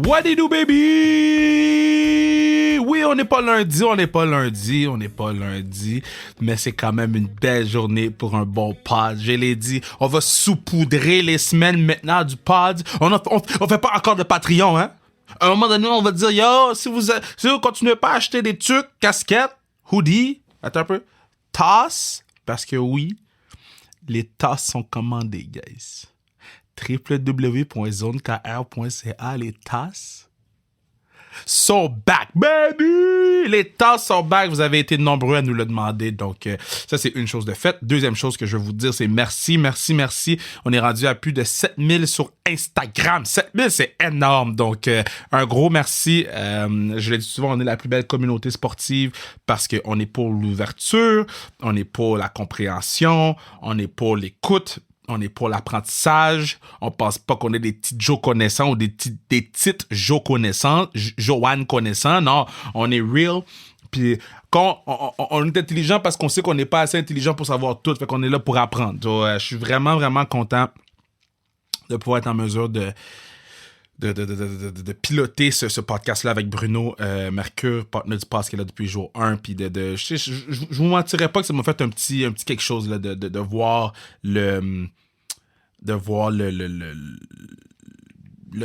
What do you do, baby? Oui, on n'est pas lundi, mais c'est quand même une belle journée pour un bon pod. Je l'ai dit, on va saupoudrer les semaines maintenant du pod. On fait pas encore de Patreon, hein? À un moment donné, on va dire, yo, si vous continuez pas à acheter des trucs, casquettes, hoodies, attends un peu, tasses, parce que oui, les tasses sont commandées, guys. www.zonekr.ca, les tasses sont back, baby! Les tasses sont back. Vous avez été nombreux à nous le demander. Donc, ça, c'est une chose de faite. Deuxième chose que je vais vous dire, c'est merci. On est rendu à plus de 7000 sur Instagram. 7000, c'est énorme. Donc, un gros merci. Je l'ai dit souvent, on est la plus belle communauté sportive parce qu'on est pour l'ouverture, on est pour la compréhension, on est pour l'écoute. On est pour l'apprentissage. On pense pas qu'on est des petits Joe connaissants ou des petites Joe connaissants, Joanne connaissants. Non, on est real. Puis quand on est intelligent parce qu'on sait qu'on n'est pas assez intelligent pour savoir tout. Fait qu'on est là pour apprendre. Donc, je suis vraiment, vraiment content de pouvoir être en mesure de piloter ce podcast-là avec Bruno Mercure, partenaire du podcast qui est là depuis jour 1. Puis je vous mentirais pas que ça m'a fait un petit quelque chose là, de voir le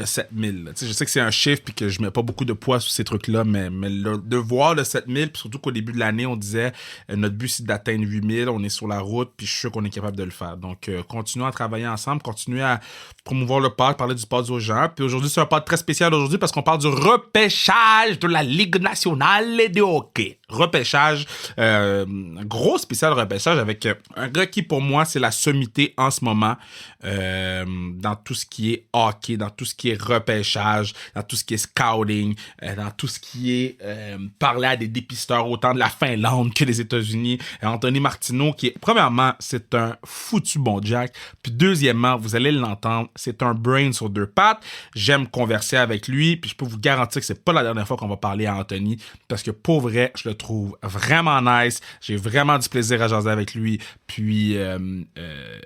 7000. Là. Je sais que c'est un chiffre puis que je mets pas beaucoup de poids sur ces trucs-là, mais de voir le 7000, puis surtout qu'au début de l'année, on disait notre but c'est d'atteindre 8000, on est sur la route, puis je suis sûr qu'on est capable de le faire. Donc, continuons à travailler ensemble, continuez à promouvoir le pod, parler du pod aux gens. Puis aujourd'hui, c'est un pod très spécial aujourd'hui parce qu'on parle du repêchage de la Ligue nationale de hockey. Repêchage, un gros spécial repêchage avec un gars qui, pour moi, c'est la sommité en ce moment dans tout ce qui est hockey, dans tout ce qui est repêchage, dans tout ce qui est scouting, dans tout ce qui est parler à des dépisteurs autant de la Finlande que des États-Unis. Anthony Martineau, qui est, premièrement, c'est un foutu bon Jack. Puis deuxièmement, vous allez l'entendre, c'est un brain sur deux pattes. J'aime converser avec lui, puis je peux vous garantir que c'est pas la dernière fois qu'on va parler à Anthony, parce que pour vrai, je le trouve vraiment nice. J'ai vraiment du plaisir à jaser avec lui. Puis je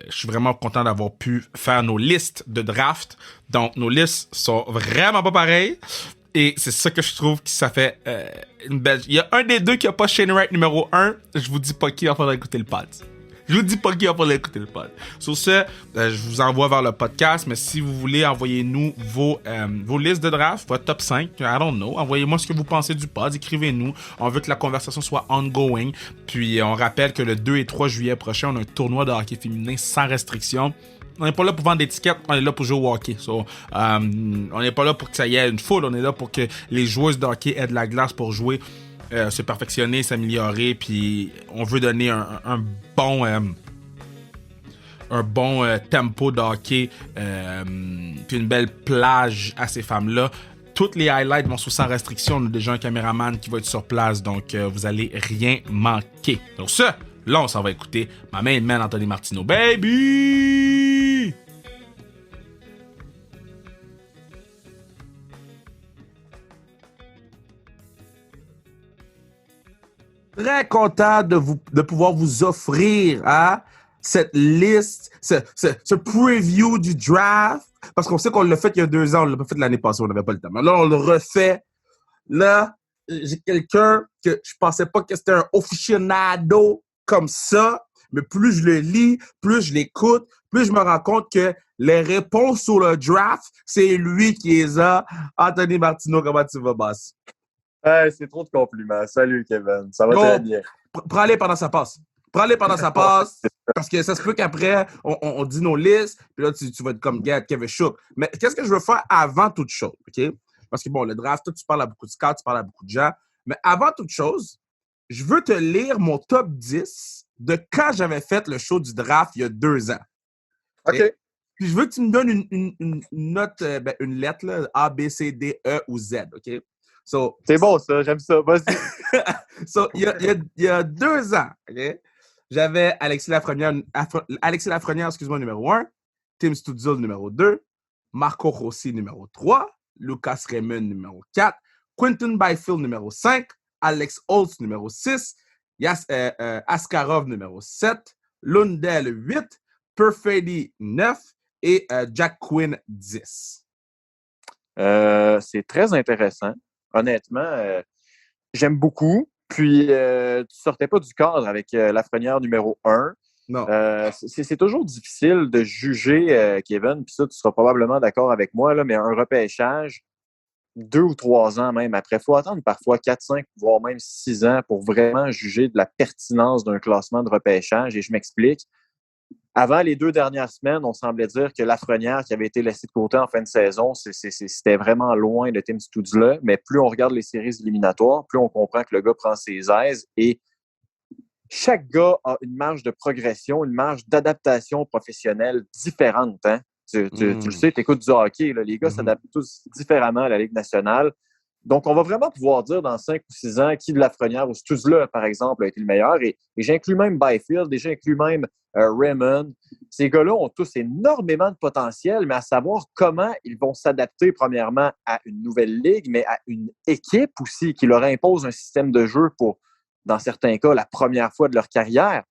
suis vraiment content d'avoir pu faire nos listes de draft. Donc, nos listes sont vraiment pas pareilles. Et c'est ça que je trouve que ça fait une belle... Il y a un des deux qui a pas Shane Wright numéro 1. Je vous dis pas qui, il va falloir écouter le pod. Je vous dis pas qui va falloir écouter le pod. Sur ce, je vous envoie vers le podcast. Mais si vous voulez, envoyez-nous vos listes de draft, votre top 5. I don't know. Envoyez-moi ce que vous pensez du pod. Écrivez-nous. On veut que la conversation soit ongoing. Puis, on rappelle que le 2 et 3 juillet prochain, on a un tournoi de hockey féminin sans restriction. On n'est pas là pour vendre des tickets, on est là pour jouer au hockey. So, on n'est pas là pour que ça y ait une foule, on est là pour que les joueuses de hockey aient de la glace pour jouer, se perfectionner, s'améliorer, puis on veut donner un bon tempo de hockey, puis une belle plage à ces femmes-là. Toutes les highlights vont sans restriction. On a déjà un caméraman qui va être sur place, donc vous allez rien manquer. Donc ça, là, on s'en va écouter ma main man Anthony Martineau. Baby! Très content de pouvoir vous offrir cette liste, ce preview du draft, parce qu'on sait qu'on l'a fait il y a 2 ans, on l'a pas fait l'année passée, on n'avait pas le temps. Mais là, on le refait. Là, j'ai quelqu'un que je pensais pas que c'était un aficionado comme ça, mais plus je le lis, plus je l'écoute, plus je me rends compte que les réponses sur le draft, c'est lui qui les a. Anthony Martineau, comment tu vas, boss? Hey, c'est trop de compliments. Salut, Kevin. Ça va très bien. Prends-les pendant ça passe. Parce que ça se peut qu'après, on dit nos listes, puis là, tu vas être comme Kevin Shook. Mais qu'est-ce que je veux faire avant toute chose, OK? Parce que, bon, le draft, toi, tu parles à beaucoup de scouts, tu parles à beaucoup de gens. Mais avant toute chose, je veux te lire mon top 10 de quand j'avais fait le show du draft il y a 2 ans. OK. Puis je veux que tu me donnes une note, une lettre, là, A, B, C, D, E ou Z, OK? So, c'est bon, ça. J'aime ça. Vas-y. So, il y a 2 ans, okay, j'avais Alexis Lafrenière, numéro 1, Tim Stützle, numéro 2, Marco Rossi, numéro 3, Lucas Raymond, numéro 4, Quentin Byfield, numéro 5, Alex Holtz, numéro 6, Askarov, numéro 7, Lundell, 8, Perfetti, 9 et Jack Quinn, 10. C'est très intéressant. Honnêtement, j'aime beaucoup. Puis, tu sortais pas du cadre avec Lafrenière numéro un. Non. C'est toujours difficile de juger, Kevin, puis ça, tu seras probablement d'accord avec moi, là, mais un repêchage, 2 ou 3 ans même après, il faut attendre parfois 4, 5, voire même 6 ans pour vraiment juger de la pertinence d'un classement de repêchage. Et je m'explique. Avant les 2 dernières semaines, on semblait dire que Lafrenière, qui avait été laissé de côté en fin de saison, c'était vraiment loin de Tim Stutzle. Mais plus on regarde les séries éliminatoires, plus on comprend que le gars prend ses aises. Et chaque gars a une marge de progression, une marge d'adaptation professionnelle différente. Hein? Tu le sais, tu écoutes du hockey. Là, les gars s'adaptent tous différemment à la Ligue nationale. Donc, on va vraiment pouvoir dire dans 5 ou 6 ans qui de Lafrenière ou Stutzle, par exemple, a été le meilleur. Et j'inclus même Byfield, et j'inclus même Raymond. Ces gars-là ont tous énormément de potentiel, mais à savoir comment ils vont s'adapter, premièrement, à une nouvelle ligue, mais à une équipe aussi qui leur impose un système de jeu pour, dans certains cas, la première fois de leur carrière.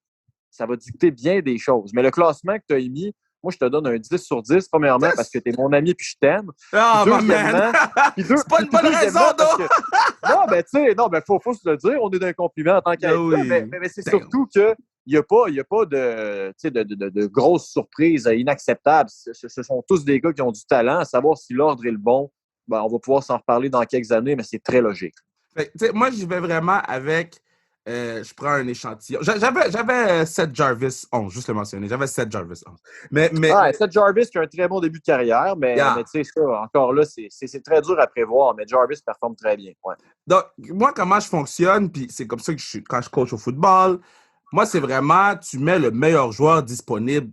Ça va dicter bien des choses. Mais le classement que tu as émis, moi, je te donne un 10 sur 10, premièrement, parce que tu es mon ami puis je t'aime. Ah, Puis my man! deuxièmement, C'est pas une bonne raison, parce non? que, non, ben, tu sais, non, ben, faut se le dire, on est d'un compliment en tant Ah qu'être là, oui. mais c'est Damn. surtout que il n'y a pas de, tu sais, de grosses surprises inacceptables. Ce sont tous des gars qui ont du talent. À savoir si l'ordre est le bon, ben, on va pouvoir s'en reparler dans quelques années, mais c'est très logique. Fait que, tu sais, moi, j'y vais vraiment avec. Je prends un échantillon. J'avais Seth Jarvis 11, juste le mentionner. J'avais Seth Jarvis 11. Ah, Seth Jarvis qui a un très bon début de carrière, Yeah. mais tu sais, ça, encore là, c'est très dur à prévoir, mais Jarvis performe très bien. Ouais. Donc, moi, comment je fonctionne, puis c'est comme ça que quand je coach au football, moi, c'est vraiment, tu mets le meilleur joueur disponible,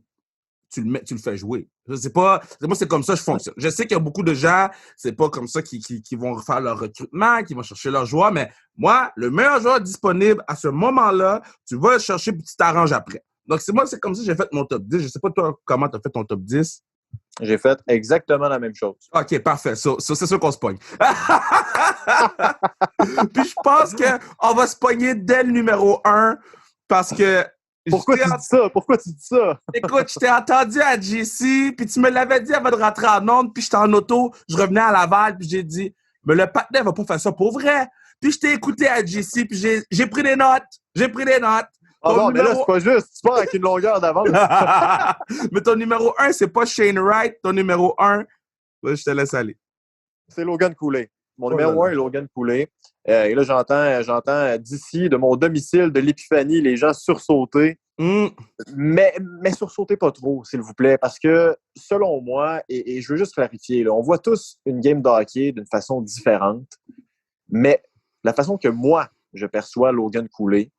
tu le fais jouer. Je sais pas, moi, c'est comme ça que je fonctionne. Je sais qu'il y a beaucoup de gens, c'est pas comme ça qui vont faire leur recrutement, qui vont chercher leurs joueurs, mais moi, le meilleur joueur disponible à ce moment-là, tu vas le chercher puis tu t'arranges après. Donc, c'est comme ça que j'ai fait mon top 10. Je sais pas, toi, comment tu as fait ton top 10. J'ai fait exactement la même chose. OK, parfait. C'est sûr qu'on se pogne. Puis je pense qu'on va se pogner dès le numéro 1 parce que Pourquoi tu dis ça? Pourquoi tu dis ça? écoute, je t'ai entendu à JC, puis tu me l'avais dit avant de rentrer en onde, puis j'étais en auto, je revenais à Laval, puis j'ai dit, mais le partenaire va pas faire ça pour vrai. Puis je t'ai écouté à JC, puis j'ai pris des notes. J'ai pris des notes. Ah bon, mais là, c'est pas juste. Tu pars avec une longueur d'avance. Mais ton numéro 1, c'est pas Shane Wright. Ton numéro 1, je te laisse aller. C'est Logan Cooley. Mon numéro 1 est Logan Cooley. Et là, j'entends d'ici, de mon domicile de l'Épiphanie, les gens sursauter. Mais sursautez pas trop, s'il vous plaît, parce que selon moi, et je veux juste clarifier, là, on voit tous une game de hockey d'une façon différente, mais la façon que moi, je perçois Logan Cooley,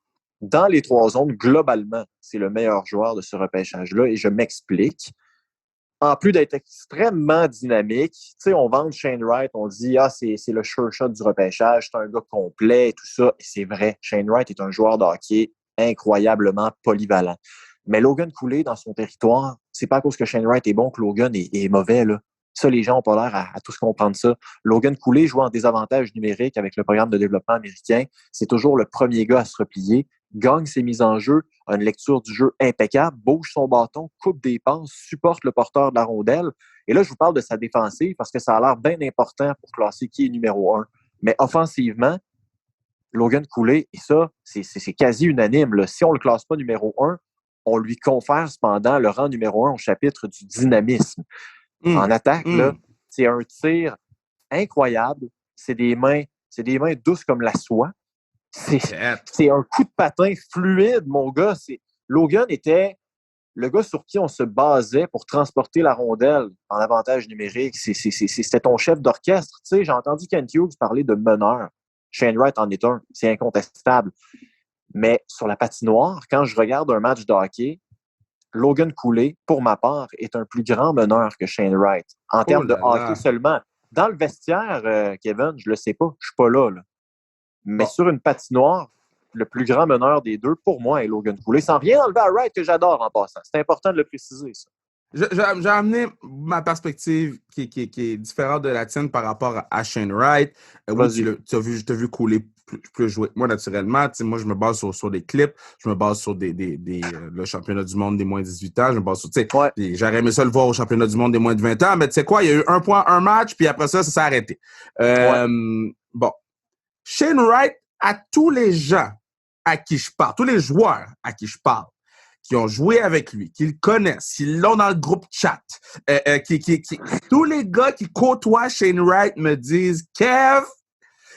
dans les 3 zones, globalement, c'est le meilleur joueur de ce repêchage-là, et je m'explique. En plus d'être extrêmement dynamique, tu sais, on vend Shane Wright, on dit « Ah, c'est le sure shot du repêchage, c'est un gars complet et tout ça. » Et c'est vrai, Shane Wright est un joueur de hockey incroyablement polyvalent. Mais Logan Cooley, dans son territoire, c'est pas à cause que Shane Wright est bon que Logan est mauvais, là. Ça, les gens n'ont pas l'air à tous comprendre ça. Logan Cooley joue en désavantage numérique avec le programme de développement américain. C'est toujours le premier gars à se replier, gagne ses mises en jeu, a une lecture du jeu impeccable, bouge son bâton, coupe des passes, supporte le porteur de la rondelle. Et là, je vous parle de sa défensive parce que ça a l'air bien important pour classer qui est numéro 1. Mais offensivement, Logan Cooley, et ça, c'est quasi unanime. Là. Si on ne le classe pas numéro 1, on lui confère cependant le rang numéro 1 au chapitre du dynamisme. En attaque, là, c'est un tir incroyable. C'est des mains douces comme la soie. C'est un coup de patin fluide, mon gars. Logan était le gars sur qui on se basait pour transporter la rondelle en avantage numérique. C'était ton chef d'orchestre. Tu sais, j'ai entendu Kent Hughes parler de meneur. Shane Wright en est un. C'est incontestable. Mais sur la patinoire, quand je regarde un match de hockey, Logan Cooley, pour ma part, est un plus grand meneur que Shane Wright. En termes de hockey seulement. Dans le vestiaire, Kevin, je le sais pas. Je suis pas là. Mais sur une patinoire, le plus grand meneur des deux, pour moi, est Logan Cooley. Sans rien enlever à Wright, que j'adore en passant. C'est important de le préciser, ça. J'ai amené ma perspective qui est différente de la tienne par rapport à Shane Wright. Oui, je t'ai vu couler plus jouer que moi naturellement. Moi, je me base sur des clips, je me base sur le championnat du monde des moins de 18 ans, je me base sur, Ouais. j'aurais aimé ça le voir au championnat du monde des moins de 20 ans, mais tu sais quoi, il y a eu 1 point, 1 match, puis après ça s'est arrêté. Bon. Shane Wright, à tous les gens à qui je parle, tous les joueurs à qui je parle, qui ont joué avec lui, qui le connaissent, qui l'ont dans le groupe chat, tous les gars qui côtoient Shane Wright me disent « Kev,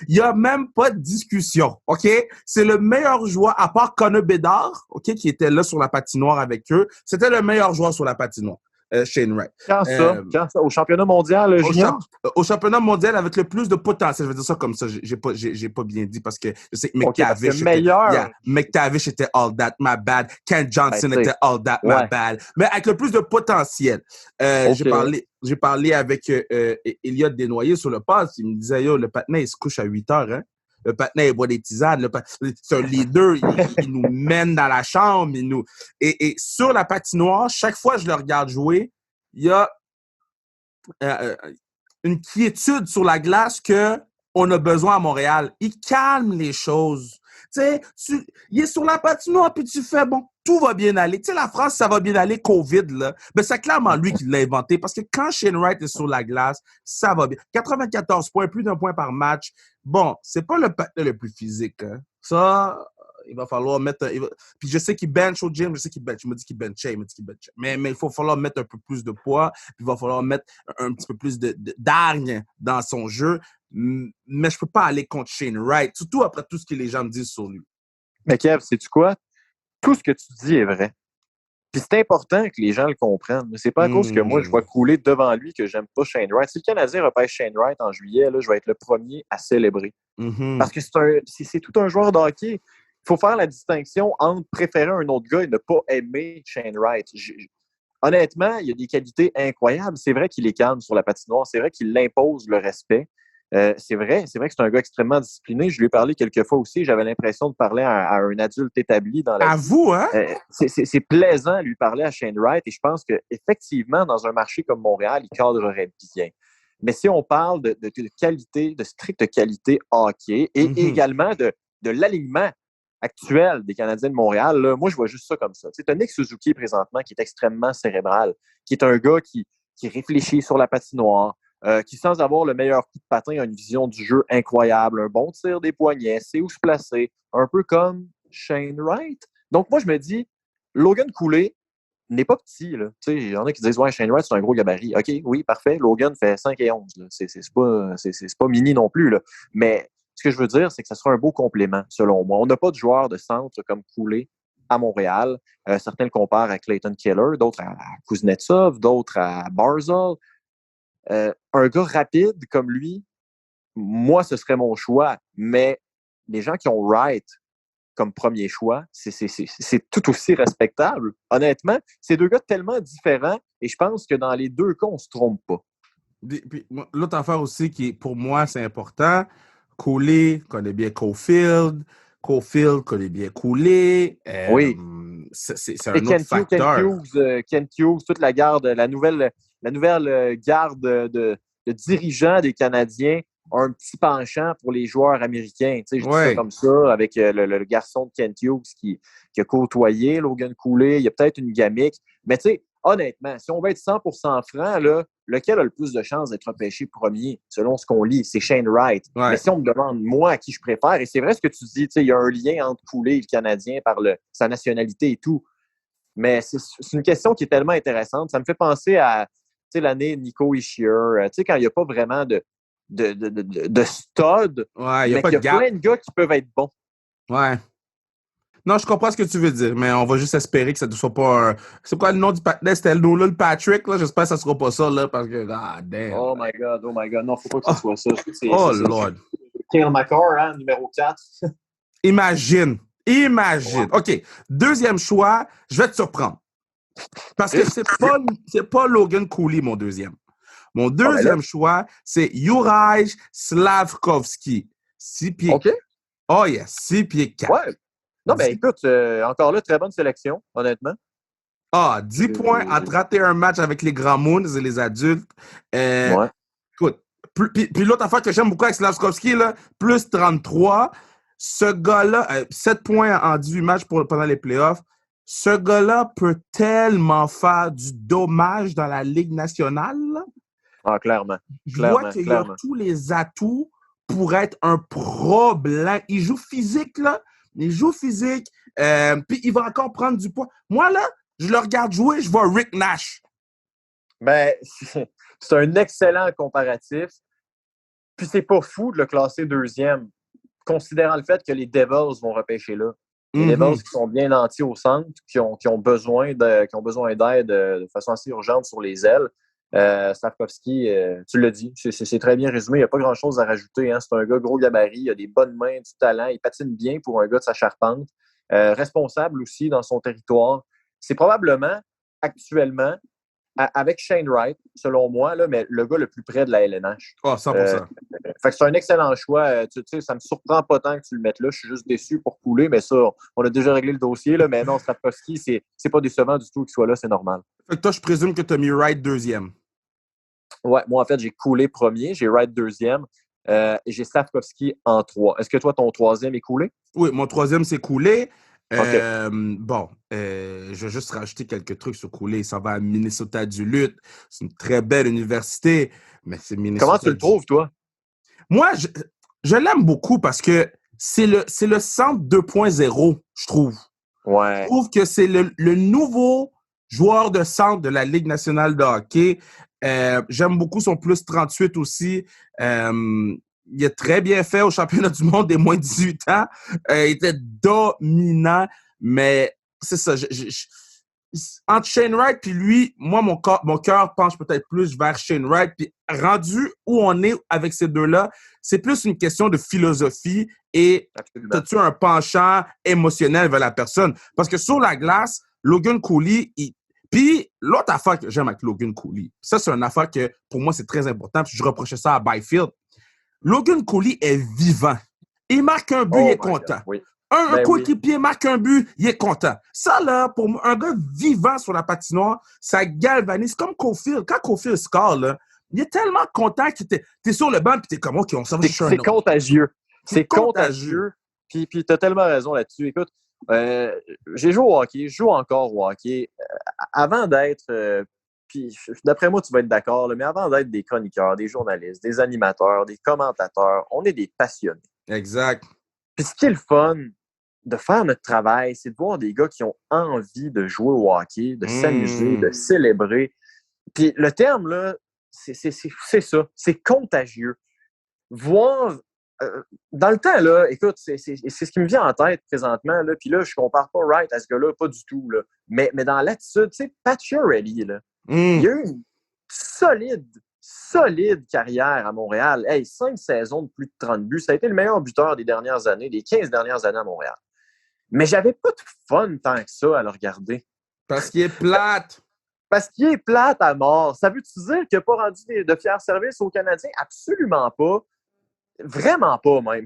il n'y a même pas de discussion, OK? C'est le meilleur joueur, à part Connor Bedard, OK, qui était là sur la patinoire avec eux. C'était le meilleur joueur sur la patinoire, Shane Wright. Quand ça? Au championnat mondial junior? Au championnat mondial avec le plus de potentiel. Je vais dire ça comme ça. J'ai pas bien dit parce que je sais que McTavish était all that, my bad. Ken Johnson était all that, my bad. Mais avec le plus de potentiel. J'ai parlé avec Elliot Desnoyers sur le pass. Il me disait, yo, le patinet, il se couche à 8 heures, hein? Le patinet, il boit des tisanes. C'est un leader. Il nous mène dans la chambre. Et sur la patinoire, chaque fois que je le regarde jouer, il y a une quiétude sur la glace qu'on a besoin à Montréal. Il calme les choses. Tu sais, il est sur la patinoire, puis tu fais, bon, tout va bien aller. Tu sais, la phrase « ça va bien aller, COVID », là, ben, c'est clairement lui qui l'a inventé, parce que quand Shane Wright est sur la glace, ça va bien. 94 points, plus d'1 point par match. Bon, c'est pas le patin le plus physique, hein. Ça, il va falloir mettre... Puis je sais qu'il bench au gym, je sais qu'il bench. Il m'a dit qu'il benchait, Mais il va falloir mettre un peu plus de poids, puis il va falloir mettre un petit peu plus d'hargne dans son jeu. Mais je peux pas aller contre Shane Wright, surtout après tout ce que les gens me disent sur lui. Mais Kev, sais-tu quoi? Tout ce que tu dis est vrai. Puis c'est important que les gens le comprennent. Mais c'est pas à cause que moi, je vois couler devant lui que j'aime pas Shane Wright. Si le Canadien repêche Shane Wright en juillet, là, je vais être le premier à célébrer. Parce que c'est tout un joueur de hockey. Il faut faire la distinction entre préférer un autre gars et ne pas aimer Shane Wright. Honnêtement, il y a des qualités incroyables. C'est vrai qu'il est calme sur la patinoire. C'est vrai qu'il impose le respect. C'est vrai que c'est un gars extrêmement discipliné. Je lui ai parlé quelques fois aussi. J'avais l'impression de parler à un adulte établi dans la vie. À vous, hein? C'est plaisant de lui parler à Shane Wright et je pense qu'effectivement, dans un marché comme Montréal, il cadrerait bien. Mais si on parle de qualité, de stricte qualité hockey et également de l'alignement actuel des Canadiens de Montréal, là, moi, je vois juste ça comme ça. Tu as Nick Suzuki présentement qui est extrêmement cérébral, qui est un gars qui réfléchit sur la patinoire, qui, sans avoir le meilleur coup de patin, a une vision du jeu incroyable, un bon tir des poignets, sait où se placer, un peu comme Shane Wright. Donc, moi, je me dis, Logan Cooley n'est pas petit. Il y en a qui disent, ouais, Shane Wright, c'est un gros gabarit. OK, oui, parfait. Logan fait 5 et 11. C'est pas mini non plus. Là. Mais ce que je veux dire, c'est que ça sera un beau complément, selon moi. On n'a pas de joueur de centre comme Cooley à Montréal. Certains le comparent à Clayton Keller, d'autres à Kuznetsov, d'autres à Barzal. Un gars rapide comme lui, moi, ce serait mon choix. Mais les gens qui ont Wright comme premier choix, c'est tout aussi respectable. Honnêtement, c'est deux gars tellement différents et je pense que dans les deux cas, on ne se trompe pas. Puis, l'autre affaire aussi qui, pour moi, c'est important, Cooley connaît bien Caulfield. Caulfield connaît bien Cooley. Oui. C'est un autre facteur. Ken Hughes, toute la garde, la nouvelle garde de dirigeants des Canadiens ont un petit penchant pour les joueurs américains. Je dis ça comme ça, avec le garçon de Ken Hughes qui a côtoyé Logan Cooley. Il y a peut-être une gamique. Mais tu sais, honnêtement, si on va être 100% franc, là, lequel a le plus de chances d'être repêché premier, selon ce qu'on lit? C'est Shane Wright. Ouais. Mais si on me demande, moi, à qui je préfère, et c'est vrai ce que tu dis, il y a un lien entre Cooley et le Canadien par sa nationalité et tout. Mais c'est une question qui est tellement intéressante. Ça me fait penser à l'année Nico Hischier, quand il n'y a pas vraiment de stud, ouais, mais qu'il y a plein de gars qui peuvent être bons. Ouais. Non, je comprends ce que tu veux dire, mais on va juste espérer que ça ne soit pas un... C'est quoi le nom du patinet? C'était le Patrick, là? J'espère que ça ne sera pas ça, là, parce que... Ah, damn. Oh my God. Non, faut pas que ce soit ça. Lord. Kyle McCarr, hein, numéro 4. Imagine. Ouais. OK. Deuxième choix, je vais te surprendre. Parce que c'est pas Logan Cooley, mon deuxième. Mon deuxième choix, c'est Juraj Slafkovský. 6 pieds. OK. Oh, yes. 6 pieds 4. Ouais. Non, mais écoute, encore là, très bonne sélection, honnêtement. Ah, 10 points en 31 matchs avec les grands Moons et les adultes. Ouais. Écoute, puis l'autre affaire que j'aime beaucoup avec Slavkovski, là, plus 33. Ce gars-là, 7 points en 18 matchs pendant les playoffs. Ce gars-là peut tellement faire du dommage dans la Ligue nationale. Là. Ah, clairement. Je vois qu'il a tous les atouts pour être un problème. Il joue physique, là. Il joue physique. Puis il va encore prendre du poids. Moi, là, je le regarde jouer, je vois Rick Nash. Ben, c'est un excellent comparatif. Puis c'est pas fou de le classer deuxième, considérant le fait que les Devils vont repêcher là. Les Devils qui sont bien nantis au centre, qui ont besoin d'aide de façon assez urgente sur les ailes. Slavkovski, tu l'as dit, c'est très bien résumé. Il n'y a pas grand-chose à rajouter. Hein. C'est un gars gros gabarit, il a des bonnes mains, du talent. Il patine bien pour un gars de sa charpente. Responsable aussi dans son territoire. C'est probablement, actuellement, avec Shane Wright, selon moi, là, mais le gars le plus près de la LNH. Oh, 100%. Fait que c'est un excellent choix. Tu sais, ça me surprend pas tant que tu le mettes là. Je suis juste déçu pour couler, mais ça, on a déjà réglé le dossier. Là, mais non, Slavkovski, c'est pas décevant du tout qu'il soit là, c'est normal. Fait que toi, je présume que tu as mis Wright deuxième. Ouais, moi, en fait, j'ai coulé premier, j'ai Wright deuxième, et j'ai Slavkovski en 3. Est-ce que toi, ton troisième est coulé? Oui, mon troisième, c'est coulé. Okay. Je vais juste rajouter quelques trucs sur Cooley. Ça va à Minnesota Duluth. C'est une très belle université, mais c'est Minnesota. Comment tu le trouves, toi? Moi, je l'aime beaucoup parce que c'est le centre 2.0, je trouve. Ouais. Je trouve que c'est le nouveau joueur de centre de la Ligue nationale de hockey. J'aime beaucoup son plus 38 aussi. Il est très bien fait au championnat du monde des moins de 18 ans. Il était dominant, mais c'est ça. Entre Shane Wright puis lui, moi, mon cœur penche peut-être plus vers Shane Wright. Puis rendu où on est avec ces deux-là, c'est plus une question de philosophie et as-tu un penchant émotionnel vers la personne? Parce que sur la glace, Logan Cooley, puis l'autre affaire que j'aime avec Logan Cooley, ça, c'est une affaire que pour moi, c'est très important, puis je reprochais ça à Byfield. Logan Cooley est vivant. Il marque un but, il est content. Oui. Un coéquipier marque un but, il est content. Ça, là, pour moi, un gars vivant sur la patinoire, ça galvanise comme Caulfield. Quand Caulfield score, là, il est tellement content que t'es sur le banc et t'es comme, OK, on s'en va chercher un autre. C'est contagieux. C'est contagieux. Puis t'as tellement raison là-dessus. Écoute, j'ai joué au hockey, je joue encore au hockey. Avant d'être, puis d'après moi, tu vas être d'accord, là, mais avant d'être des chroniqueurs, des journalistes, des animateurs, des commentateurs, on est des passionnés. Exact. Puis ce qui est le fun de faire notre travail, c'est de voir des gars qui ont envie de jouer au hockey, de s'amuser, de célébrer. Puis le terme, là, c'est ça, c'est contagieux. Voir dans le temps, là, écoute, c'est ce qui me vient en tête présentement, là, puis là, je compare pas Wright à ce gars-là, pas du tout, là, mais dans l'attitude, tu sais, Pacioretty, là, il a eu une solide carrière à Montréal. Hey, 5 saisons de plus de 30 buts, ça a été le meilleur buteur des dernières années, des 15 dernières années à Montréal. Mais j'avais pas de fun tant que ça à le regarder. Parce qu'il est plate. Parce qu'il est plate à mort. Ça veut-tu dire qu'il n'a pas rendu de fiers services aux Canadiens? Absolument pas. Vraiment pas, même.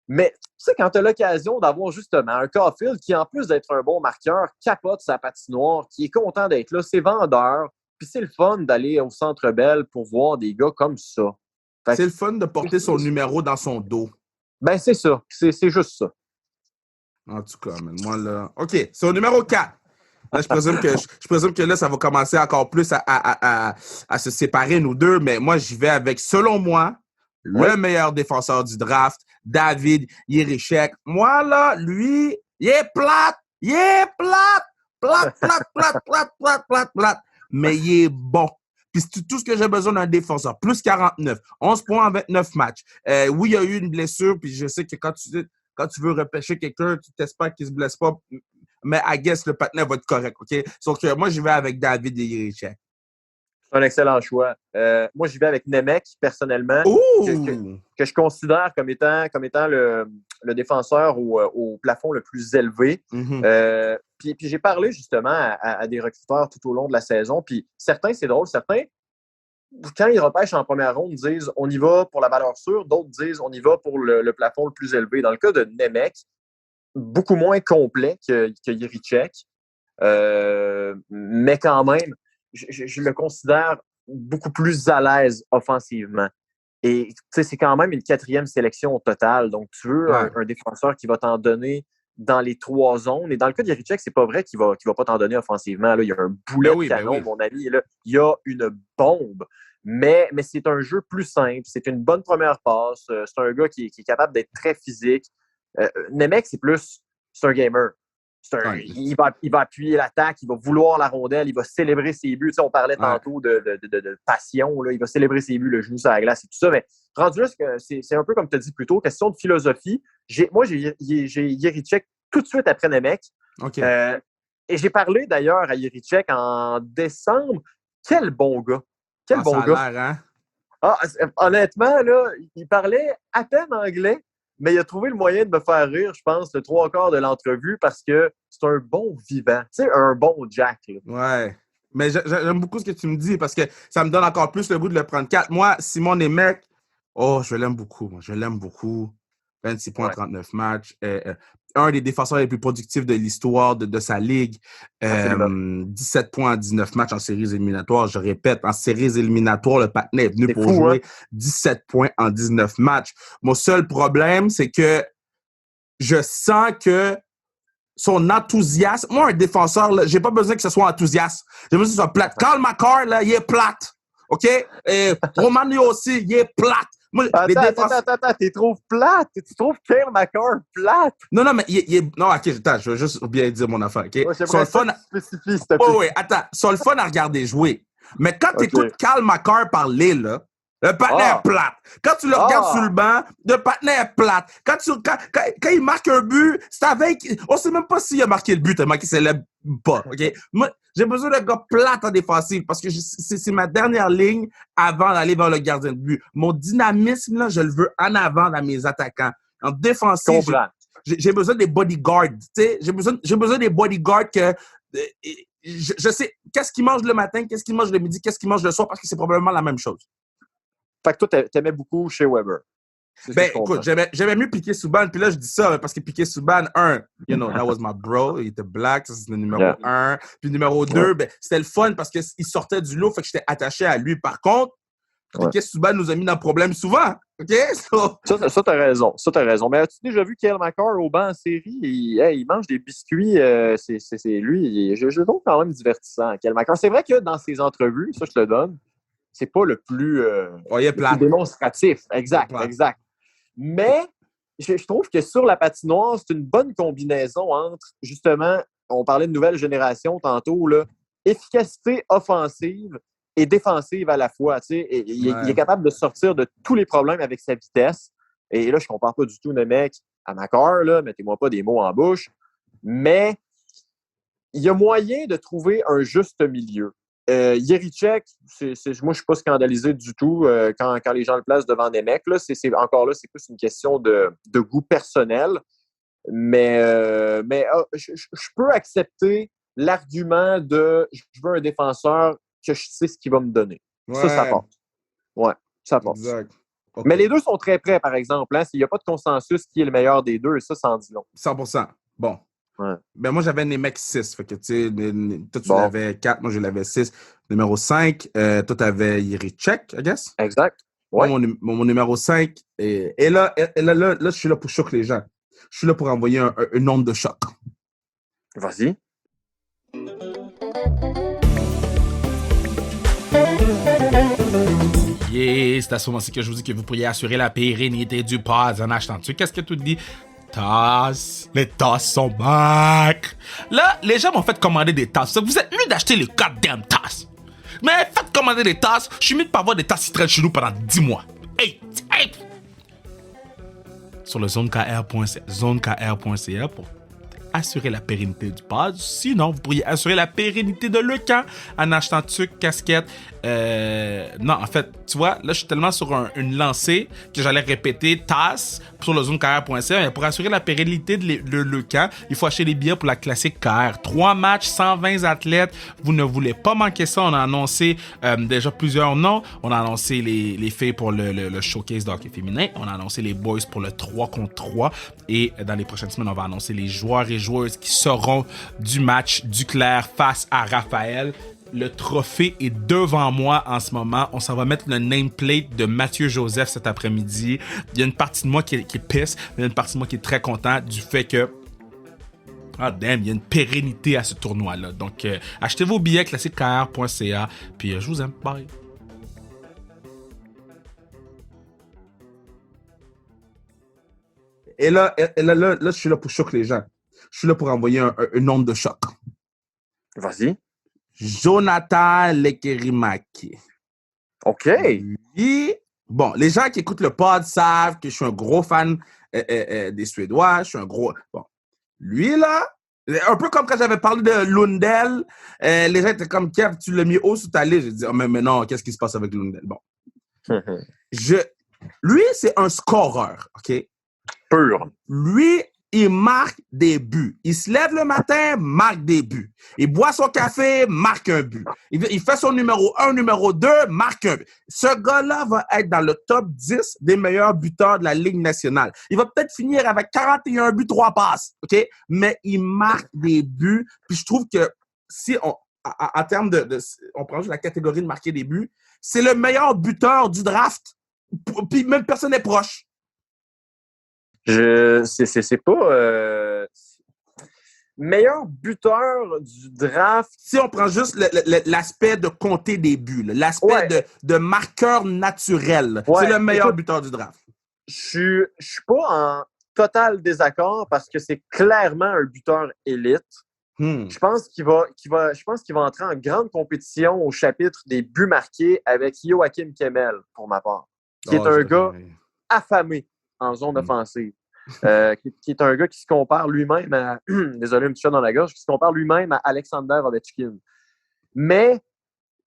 Mais tu sais, quand tu as l'occasion d'avoir justement un Caulfield qui, en plus d'être un bon marqueur, capote sa patinoire, qui est content d'être là, c'est vendeur, puis c'est le fun d'aller au Centre Bell pour voir des gars comme ça. C'est le fun de porter son numéro dans son dos. Ben, c'est ça. C'est juste ça. En tout cas, moi, là... OK, c'est au numéro 4. Là, je présume que là, ça va commencer encore plus à se séparer, nous deux, mais moi, j'y vais avec, selon moi, le meilleur défenseur du draft, David Jiricek. Moi, là, lui, il est plate. Il est plate. Plate. Mais il est bon. Puis c'est tout ce que j'ai besoin d'un défenseur. Plus 49. 11 points en 29 matchs. Oui, il y a eu une blessure, puis je sais que quand tu veux repêcher quelqu'un, tu t'espères qu'il ne se blesse pas. Mais I guess le partenaire va être correct, OK? Sauf que moi, j'y vais avec David Jiricek. C'est un excellent choix. Moi, j'y vais avec Nemec, personnellement, que je considère comme étant le défenseur au plafond le plus élevé. Mm-hmm. Puis j'ai parlé justement à des recruteurs tout au long de la saison. Puis certains, c'est drôle, certains, quand ils repêchent en première ronde, disent on y va pour la valeur sûre. D'autres disent on y va pour le plafond le plus élevé. Dans le cas de Nemec, beaucoup moins complet que Jiricek. Mais quand même, je le considère beaucoup plus à l'aise offensivement. Et c'est quand même une 4e sélection au total. Donc, tu veux un défenseur qui va t'en donner dans les 3 zones. Et dans le cas de Jiricek, c'est pas vrai qu'il va pas t'en donner offensivement. Là, il y a un boulet de canon, mon ami. Là, il y a une bombe. Mais c'est un jeu plus simple. C'est une bonne première passe. C'est un gars qui est capable d'être très physique. Nemec, c'est un gamer. Il va appuyer l'attaque, il va vouloir la rondelle, il va célébrer ses buts. Tu sais, on parlait tantôt de passion, là. Il va célébrer ses buts, le genou sur la glace et tout ça. Mais rendu là, c'est un peu comme tu as dit plus tôt, question de philosophie. Moi, j'ai Jiricek tout de suite après Nemec. Okay. Et j'ai parlé d'ailleurs à Jiricek en décembre. Quel bon gars! Quel bon gars! Ça a l'air, hein? Honnêtement, là, il parlait à peine anglais. Mais il a trouvé le moyen de me faire rire, je pense, le 3/4 de l'entrevue parce que c'est un bon vivant. Tu sais, un bon Jack. Là. Ouais. Mais j'aime beaucoup ce que tu me dis parce que ça me donne encore plus le goût de le prendre 4. Moi, Simon Nemec, je l'aime beaucoup. Je l'aime beaucoup. 26 points, 39 matchs. Un des défenseurs les plus productifs de l'histoire de sa ligue. 17 points en 19 matchs en séries éliminatoires. Je répète, en séries éliminatoires, le patinet est venu pour jouer 17 points en 19 matchs. Mon seul problème, c'est que je sens que son enthousiasme... Moi, un défenseur, là, j'ai pas besoin que ce soit enthousiaste. J'ai besoin que ce soit plate. Karl Makar, là, il est plate. OK? Romanio aussi, il est plate. Moi, attends, tu trouves plate? Tu trouves Cale Makar plate? Non, mais il est... Non, OK, attends, je veux juste bien dire mon affaire, OK? Ouais, j'aimerais ça que tu spécifies, s'il te plaît. Oui, attends, c'est le fun à regarder jouer. Mais quand tu écoutes Cale Makar parler, là, le patinet est plate. Quand tu le regardes sur le banc, le patinet est plate. Quand il marque un but, c'est avec... On sait même pas s'il a marqué le but tellement qu'il s'élève pas, OK? Moi, j'ai besoin d'un gars plate en défensive parce que c'est ma dernière ligne avant d'aller vers le gardien de but. Mon dynamisme, là, je le veux en avant dans mes attaquants. En défensive, j'ai besoin des bodyguards. J'ai besoin des bodyguards que... Je sais qu'est-ce qu'ils mangent le matin, qu'est-ce qu'ils mangent le midi, qu'est-ce qu'ils mangent le soir parce que c'est probablement la même chose. Fait que toi, t'aimais beaucoup chez Weber. Écoute, j'aimais mieux Piqué Subban, puis là, je dis ça parce que Piqué Subban, that was my bro, il était black, ça c'est le numéro 1. Puis numéro 2, c'était le fun parce qu'il sortait du lot, fait que j'étais attaché à lui. Par contre, Piqué Subban nous a mis dans le problème souvent, OK? Ça, t'as raison. Mais as-tu déjà vu Cale Makar au banc en série? Il mange des biscuits, c'est lui, je le trouve quand même divertissant, Cale Makar. C'est vrai que dans ses entrevues, ça, je te le donne, c'est pas le plus, démonstratif. Exact. Mais je trouve que sur la patinoire, c'est une bonne combinaison entre, justement, on parlait de nouvelle génération tantôt, là, efficacité offensive et défensive à la fois. Il est capable de sortir de tous les problèmes avec sa vitesse. Et là, je ne compare pas du tout Nemec à Makar, là, mettez-moi pas des mots en bouche. Mais il y a moyen de trouver un juste milieu. Jiricek, moi, je ne suis pas scandalisé du tout quand les gens le placent devant Nemec. Là, encore là, c'est plus une question de goût personnel. Mais je peux accepter l'argument de je veux un défenseur que je sais ce qu'il va me donner. Ça passe. Ouais, ça passe. Exact. Okay. Mais les deux sont très près, par exemple. S'il n'y a pas de consensus qui est le meilleur des deux, ça en dit long. 100%. Bon. Ouais. Ben moi, j'avais Nemec 6. Fait que, tu sais, toi, tu l'avais 4, moi, je l'avais 6. Numéro 5, toi, tu avais Jiricek, I guess. Exact. Ouais. Moi, mon numéro 5. Et là, je suis là pour choquer les gens. Je suis là pour envoyer un onde de choc. Vas-y. C'est à ce moment-ci que je vous dis que vous pourriez assurer la pérennité du pod en achetant dessus. Qu'est-ce que tu te dis? Tasses. Les tasses sont back. Là, les gens m'ont fait commander des tasses. Vous êtes mieux d'acheter les goddamn tasses. Mais faites commander des tasses. Je suis mieux de pas avoir des tasses qui traînent chez nous pendant 10 mois. Hey. Sur le zonekr.ca pour assurer la pérennité du pod. Sinon, vous pourriez assurer la pérennité de Le Camp en achetant tuc, casquette. Non, en fait, tu vois, là, je suis tellement sur une lancée que j'allais répéter tasse sur le zonekr.ca. Mais pour assurer la pérennité de Le Camp, il faut acheter les billets pour la classique KR. 3 matchs, 120 athlètes. Vous ne voulez pas manquer ça. On a annoncé déjà plusieurs noms. On a annoncé les filles pour le showcase de hockey féminin. On a annoncé les boys pour le 3 contre 3. Et dans les prochaines semaines, on va annoncer les joueurs et joueuses qui seront du match Duclair face à Raphaël. Le trophée est devant moi en ce moment. On s'en va mettre le nameplate de Mathieu Joseph cet après-midi. Il y a une partie de moi qui est pisse, mais il y a une partie de moi qui est très content du fait que il y a une pérennité à ce tournoi-là. Donc, achetez vos billets classiquekr.ca. Puis, je vous aime. Bye. Et là, je suis là pour choquer les gens. Je suis là pour envoyer une onde de choc. Vas-y. Jonathan Lekerimaki. OK. Lui, bon, les gens qui écoutent le pod savent que je suis un gros fan des Suédois. Je suis un gros... Bon, lui, là, un peu comme quand j'avais parlé de Lundell, les gens étaient comme, Kev, tu l'as mis haut sur ta liste. J'ai dit, oh, mais non, qu'est-ce qui se passe avec Lundell? Bon. Lui, c'est un scoreur, OK? Pur. Lui, il marque des buts. Il se lève le matin, marque des buts. Il boit son café, marque un but. Il fait son numéro 1, numéro 2, marque un but. Ce gars-là va être dans le top 10 des meilleurs buteurs de la Ligue nationale. Il va peut-être finir avec 41 buts, 3 passes, OK? Mais il marque des buts. Puis je trouve que si on, en termes on prend juste la catégorie de marquer des buts, c'est le meilleur buteur du draft. Puis même personne n'est proche. C'est pas meilleur buteur du draft. Si on prend juste l'aspect de compter des buts, l'aspect de marqueur naturel, c'est le meilleur buteur du draft. Je suis pas en total désaccord parce que c'est clairement un buteur élite. Je pense qu'il va entrer en grande compétition au chapitre des buts marqués avec Joachim Kemel, pour ma part, qui est un gars affamé en zone offensive. Qui est un gars qui se compare lui-même à... Désolé, un petit chat dans la gorge. Qui se compare lui-même à Alexander Ovechkin. Mais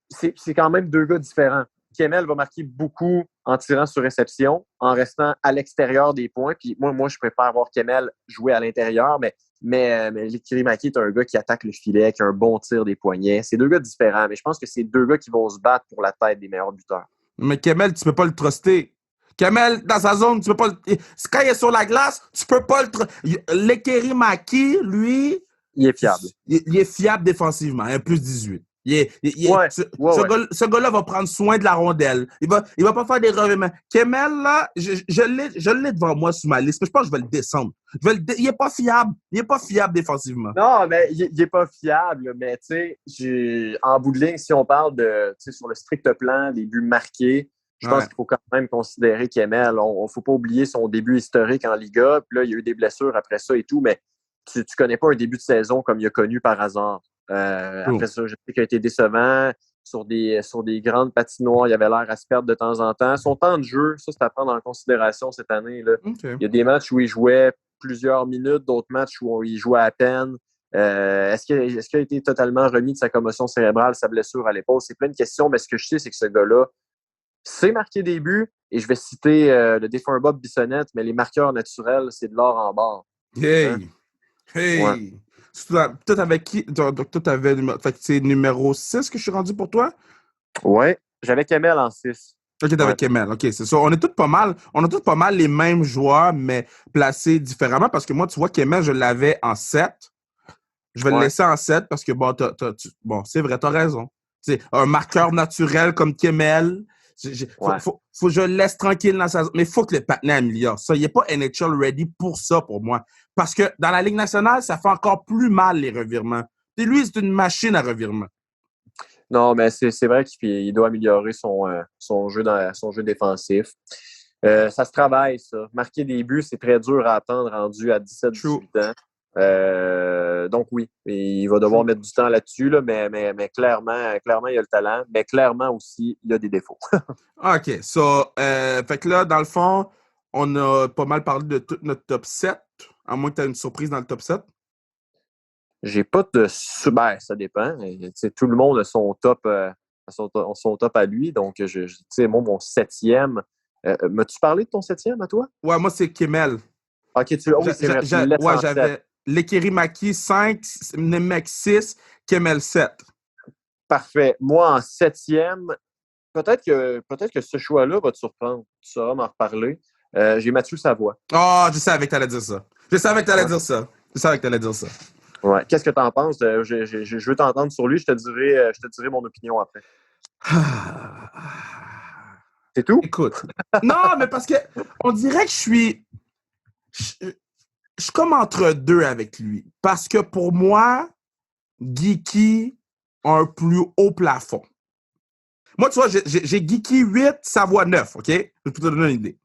c'est quand même deux gars différents. Kemel va marquer beaucoup en tirant sur réception, en restant à l'extérieur des points. Puis moi, je préfère voir Kemel jouer à l'intérieur, mais Lekerimaki est un gars qui attaque le filet, qui a un bon tir des poignets. C'est deux gars différents, mais je pense que c'est deux gars qui vont se battre pour la tête des meilleurs buteurs. Mais Kemel, tu peux pas le truster. Kemel, dans sa zone, tu peux pas le... Quand il est sur la glace, tu peux pas le... Lekerimaki, lui... Il est fiable. Il est fiable défensivement, un plus 18. Ce gars-là va prendre soin de la rondelle. Il va pas faire des revirements. Kemel, là, je l'ai devant moi sur ma liste, mais je pense que je vais le descendre. Il est pas fiable. Il est pas fiable défensivement. Non, mais il est pas fiable. Mais tu sais, en bout de ligne, si on parle de, tu sais, sur le strict plan des buts marqués, je pense qu'il faut quand même considérer Kemel. Il ne faut pas oublier son début historique en Liga. Puis là, il y a eu des blessures après ça et tout, mais tu ne connais pas un début de saison comme il a connu par hasard. Après ça, je sais qu'il a été décevant sur des grandes patinoires. Il avait l'air à se perdre de temps en temps. Son temps de jeu, ça, c'est à prendre en considération cette année, là. Okay. Il y a des matchs où il jouait plusieurs minutes, d'autres matchs où il jouait à peine. Est-ce qu'il a été totalement remis de sa commotion cérébrale, sa blessure à l'épaule? C'est plein de questions, mais ce que je sais, c'est que ce gars-là sait marquer des buts. Et je vais citer le défunt Bob Bissonnette, mais les marqueurs naturels, c'est de l'or en barre. Hey! Hein? Hey! Ouais. Toi, avec qui? Donc, toi, t'avais... Fait que c'est numéro 6 que je suis rendu pour toi? Oui, j'avais Kemel en 6. OK, t'avais Kemel. OK, c'est ça. On a tous pas mal les mêmes joueurs, mais placés différemment. Parce que moi, tu vois, Kemel, je l'avais en 7. Je vais le laisser en 7 parce que, bon, c'est vrai, t'as raison. C'est un marqueur naturel comme Kemel. Faut que je le laisse tranquille dans sa zone. Mais il faut que le patinet améliore ça. Il n'est pas NHL ready pour ça, pour moi. Parce que dans la Ligue nationale, ça fait encore plus mal, les revirements. Et lui, c'est une machine à revirement. Non, mais c'est vrai qu'il doit améliorer son jeu défensif. Ça se travaille, ça. Marquer des buts, c'est très dur à attendre rendu à 17-18 ans. Donc oui, il va devoir mettre du temps là-dessus, là, mais clairement, il y a le talent, mais clairement aussi, il y a des défauts. OK, fait que là, dans le fond, on a pas mal parlé de tout notre top 7, à moins que tu aies une surprise dans le top 7. J'ai pas de... Ben, ça dépend. Tout le monde a son top, son top à lui, donc moi, mon 7e... m'as-tu parlé de ton 7e à toi? Ouais, moi, c'est Kemel. OK, c'est vrai. J'avais Lekerimaki 5, Nemec 6, Kemel 7. Parfait. Moi, en 7e, peut-être que ce choix-là va te surprendre. Tu sauras m'en reparler. J'ai Mathieu Savoie. Oh, je savais que tu allais dire ça. Je savais que tu allais dire ça. Je savais que t'allais dire ça. Ouais. Qu'est-ce que t'en penses? Je veux t'entendre sur lui. Je te dirai mon opinion après. C'est tout? Écoute. Non, mais parce que on dirait que je suis comme entre deux avec lui. Parce que pour moi, Geeky a un plus haut plafond. Moi, tu vois, j'ai Geeky 8, Savoie 9, OK? Je peux te donner une idée.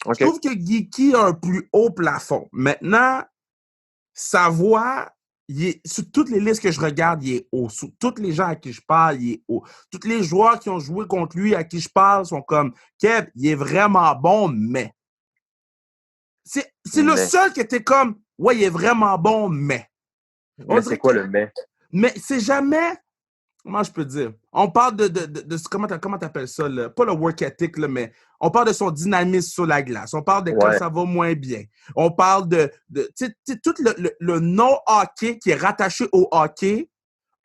Okay. Je trouve que Geeky a un plus haut plafond. Maintenant, Savoie, sur toutes les listes que je regarde, il est haut. Sur tous les gens à qui je parle, il est haut. Tous les joueurs qui ont joué contre lui, à qui je parle, sont comme Kev, il est vraiment bon, mais. C'est le seul qui était comme ouais, il est vraiment bon, mais. Mais c'est quoi le mais? Mais c'est jamais. Comment je peux dire? On parle de comment t'appelles ça, là? Pas le work ethic, là, mais on parle de son dynamisme sur la glace. On parle de quand ça va moins bien. On parle de tout le non-hockey qui est rattaché au hockey.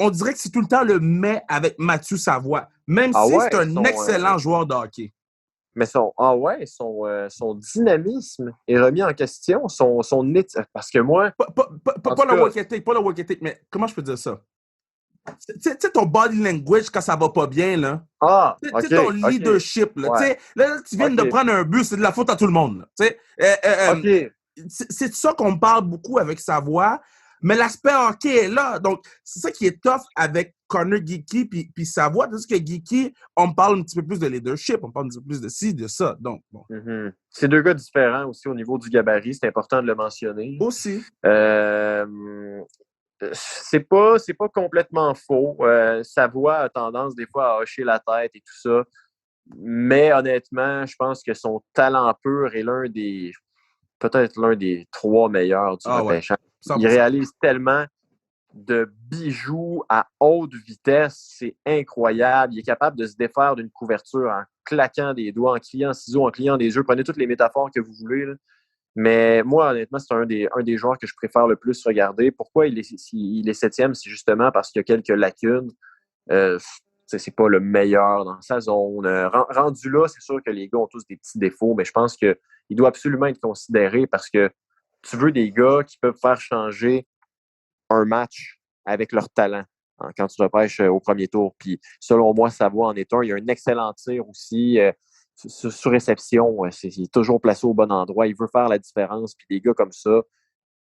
On dirait que c'est tout le temps le mais avec Mathieu Savoie. Même si c'est un excellent joueur de hockey. Mais son dynamisme est remis en question. Parce que moi... Pas le work ethic, mais comment je peux dire ça? Tu sais, ton body language quand ça va pas bien, là. Tu sais, ton leadership, là. Ouais. Là, tu viens de prendre un but, c'est de la faute à tout le monde, là. C'est ça qu'on parle beaucoup avec Savoie, mais l'aspect hockey est là. Donc, c'est ça qui est tough avec Connor Geeky puis Savoie. Parce que Geeky, on parle un petit peu plus de leadership, on parle un petit peu plus de ci, de ça. Donc, bon. Mm-hmm. C'est deux gars différents aussi au niveau du gabarit, c'est important de le mentionner. Aussi. C'est pas complètement faux. Savoie a tendance des fois à hocher la tête et tout ça. Mais honnêtement, je pense que son talent pur est peut-être l'un des 3 meilleurs du repêchage. Ouais. Il réalise tellement de bijoux à haute vitesse. C'est incroyable. Il est capable de se défaire d'une couverture en claquant des doigts, en criant ciseaux, en clignant des yeux. Prenez toutes les métaphores que vous voulez, là. Mais moi, honnêtement, c'est un des joueurs que je préfère le plus regarder. Pourquoi il est 7e? C'est justement parce qu'il y a quelques lacunes. C'est pas le meilleur dans sa zone. Rendu là, c'est sûr que les gars ont tous des petits défauts, mais je pense qu'il doit absolument être considéré parce que tu veux des gars qui peuvent faire changer un match avec leur talent quand tu repêches au premier tour. Puis selon moi, Savoie en est un. Il y a un excellent tir aussi. Sur réception, il est toujours placé au bon endroit. Il veut faire la différence. Puis des gars comme ça,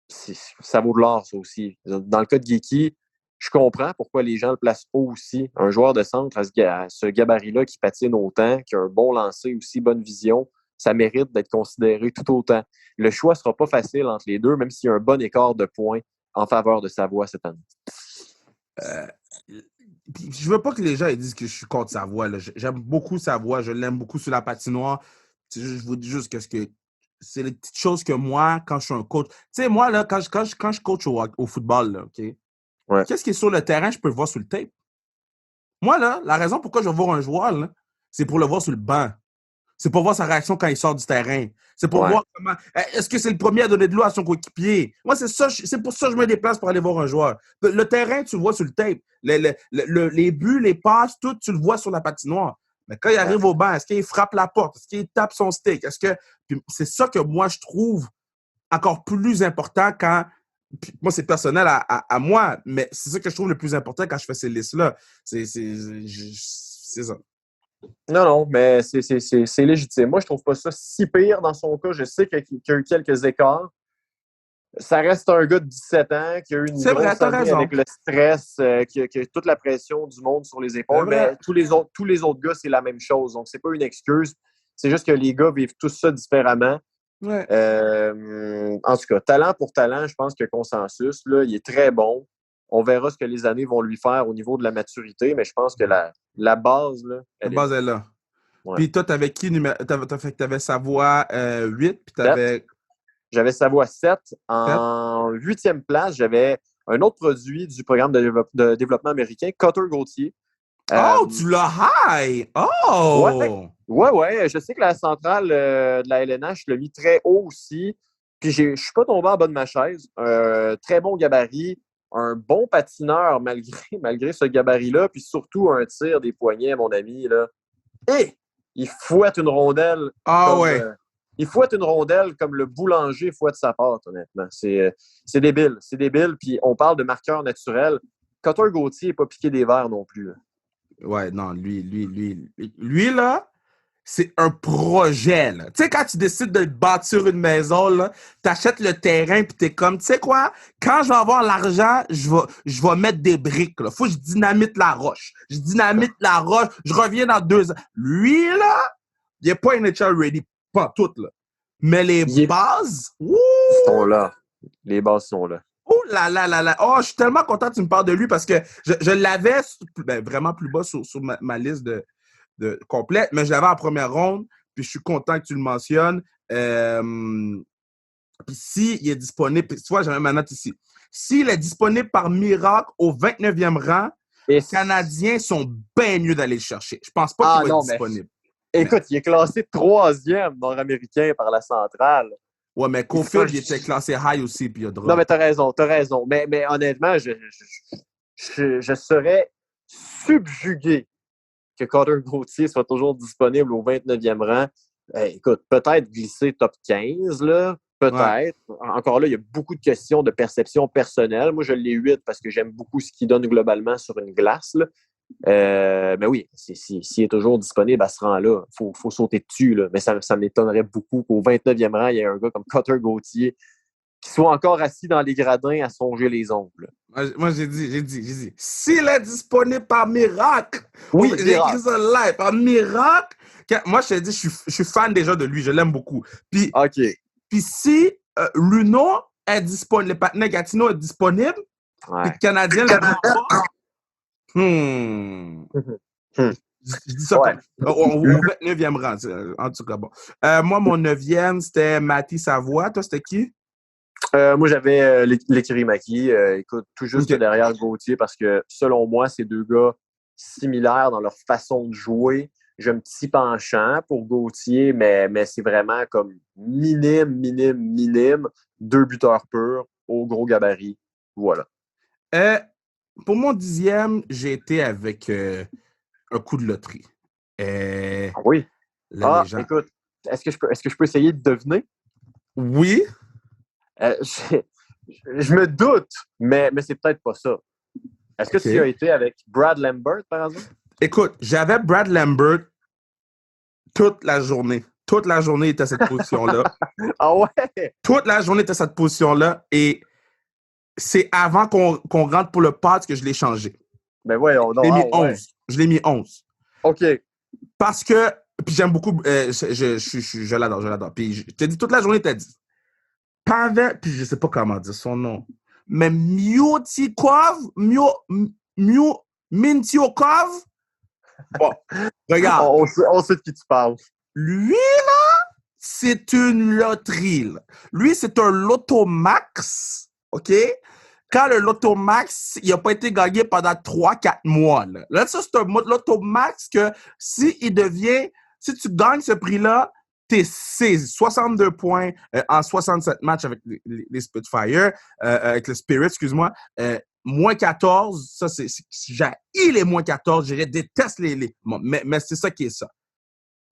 ça vaut de l'or, ça aussi. Dans le cas de Geeky, je comprends pourquoi les gens le placent haut aussi. Un joueur de centre à ce gabarit-là qui patine autant, qui a un bon lancer aussi, bonne vision, ça mérite d'être considéré tout autant. Le choix ne sera pas facile entre les deux, même s'il y a un bon écart de points en faveur de Savoie cette année. Je veux pas que les gens disent que je suis contre Savoie. Là. J'aime beaucoup Savoie, je l'aime beaucoup sur la patinoire. Je vous dis juste que c'est les petites choses que moi, quand je suis un coach... Tu sais, moi, là, quand je coach au football, là, OK? Ouais. Qu'est-ce qui est sur le terrain, je peux le voir sur le tape. Moi, là, la raison pourquoi je vais voir un joueur, là, c'est pour le voir sur le banc. C'est pour voir sa réaction quand il sort du terrain. C'est pour voir comment... Est-ce que c'est le premier à donner de l'eau à son coéquipier? Moi, c'est pour ça que je me déplace pour aller voir un joueur. Le terrain, tu le vois sur le tape. Les buts, les passes, tout, tu le vois sur la patinoire. Mais quand il arrive au banc, est-ce qu'il frappe la porte? Est-ce qu'il tape son stick? Puis c'est ça que moi, je trouve encore plus important quand... Puis moi, c'est personnel à moi, mais c'est ça que je trouve le plus important quand je fais ces listes-là. C'est ça. Non, mais c'est légitime. Moi, je trouve pas ça si pire dans son cas. Je sais qu'il y a eu quelques écarts. Ça reste un gars de 17 ans qui a eu une grosse année avec le stress, qui a toute la pression du monde sur les épaules. Mais tous les autres gars, c'est la même chose. Donc, c'est pas une excuse. C'est juste que les gars vivent tous ça différemment. Ouais. En tout cas, talent pour talent, je pense qu'il y a consensus. Là, il est très bon. On verra ce que les années vont lui faire au niveau de la maturité, mais je pense que la base, là, la base est là. Ouais. Puis toi, t'avais qui? T'avais Savoie 8, puis t'avais... J'avais Savoie 7. En 8e place, j'avais un autre produit du programme de développement américain, Cutter Gauthier. Oh, tu l'as high! Oh! Ouais. Je sais que la centrale de la LNH, je l'ai mis très haut aussi. Puis je suis pas tombé en bas de ma chaise. Très bon gabarit. Un bon patineur malgré ce gabarit-là, puis surtout un tir des poignets, mon ami. Là. Et il fouette une rondelle il fouette une rondelle comme le boulanger fouette sa pâte, honnêtement. C'est débile. C'est débile. Puis on parle de marqueur naturel. Cutter Gauthier n'est pas piqué des verres non plus. Là. Ouais, non, lui, là, c'est un projet, là. Tu sais, quand tu décides de bâtir une maison, là, t'achètes le terrain puis t'es comme, tu sais quoi, quand je vais avoir l'argent, je vais mettre des briques, là. Faut que je dynamite la roche. Je dynamite la roche, je reviens dans 2 ans. Lui, là, il est pas NHL ready, pas tout, là. Mais les bases, sont là. Les bases sont là. Oh là là là là. Oh, je suis tellement content que tu me parles de lui parce que je l'avais vraiment plus bas sur ma liste de complète, mais je l'avais en première ronde, puis je suis content que tu le mentionnes. Puis s'il est disponible, tu vois, j'avais ma note ici. S'il est disponible par miracle au 29e rang, les Canadiens sont bien mieux d'aller le chercher. Je pense pas qu'il va être disponible. Écoute, il est classé 3e nord-américain par la centrale. Ouais, mais Cofield, il était classé high aussi, puis il a drop. Non, mais t'as raison. Mais honnêtement, je serais subjugué que Cutter Gauthier soit toujours disponible au 29e rang. Écoute, peut-être glisser top 15, là. Peut-être. Ouais. Encore là, il y a beaucoup de questions de perception personnelle. Moi, je l'ai 8 parce que j'aime beaucoup ce qu'il donne globalement sur une glace, là. Mais oui, s'il est toujours disponible à ce rang-là, il faut sauter dessus. Là. Mais ça m'étonnerait beaucoup qu'au 29e rang, il y ait un gars comme Cutter Gauthier qui soit encore assis dans les gradins à songer les ongles. Moi, j'ai dit, s'il est disponible par miracle, oui, j'ai écrit ça live, par miracle, moi, je t'ai dit, je suis fan déjà de lui, je l'aime beaucoup. Puis, puis si Luno est disponible, le partenaire Gatineau est disponible, puis le Canadien le prend pas, je dis ça au 29e rang, en tout cas, bon. Moi, mon 9e, c'était Matty Savoie. Toi, c'était qui? Moi, j'avais Lekkerimäki, écoute, tout juste derrière Gauthier, parce que, selon moi, ces deux gars similaires dans leur façon de jouer. J'ai un petit penchant pour Gauthier, mais c'est vraiment comme minime. 2 buteurs purs au gros gabarit. Voilà. Pour mon 10e, j'ai été avec un coup de loterie. Oui. Écoute, est-ce que je peux essayer de deviner? Oui. Je me doute, mais c'est peut-être pas ça. Est-ce que tu as été avec Brad Lambert, par exemple? Écoute, j'avais Brad Lambert toute la journée. Toute la journée, il était à cette position-là. Ah ouais? Toute la journée, il était à cette position-là. Et c'est avant qu'on rentre pour le pod que je l'ai changé. Ben ouais, je l'ai mis 11. Ouais. Je l'ai mis 11. OK. Parce que, puis j'aime beaucoup, je l'adore. Puis je te dis, toute la journée, t'as dit. Pavel, puis je sais pas comment dire son nom, mais Mintyukov. Bon, regarde. On sait de qui tu parles. Lui, là, c'est une loterie. Là. Lui, c'est un Lotomax, OK? Quand le Lotomax, il n'a pas été gagné pendant 3-4 mois. Là, ça, c'est un Lotomax que si tu gagnes ce prix-là, t'es 62 points en 67 matchs avec les Spitfire, avec le Spirit, excuse-moi. Moins 14, ça, j'ai les moins 14, je déteste les mais c'est ça qui est ça.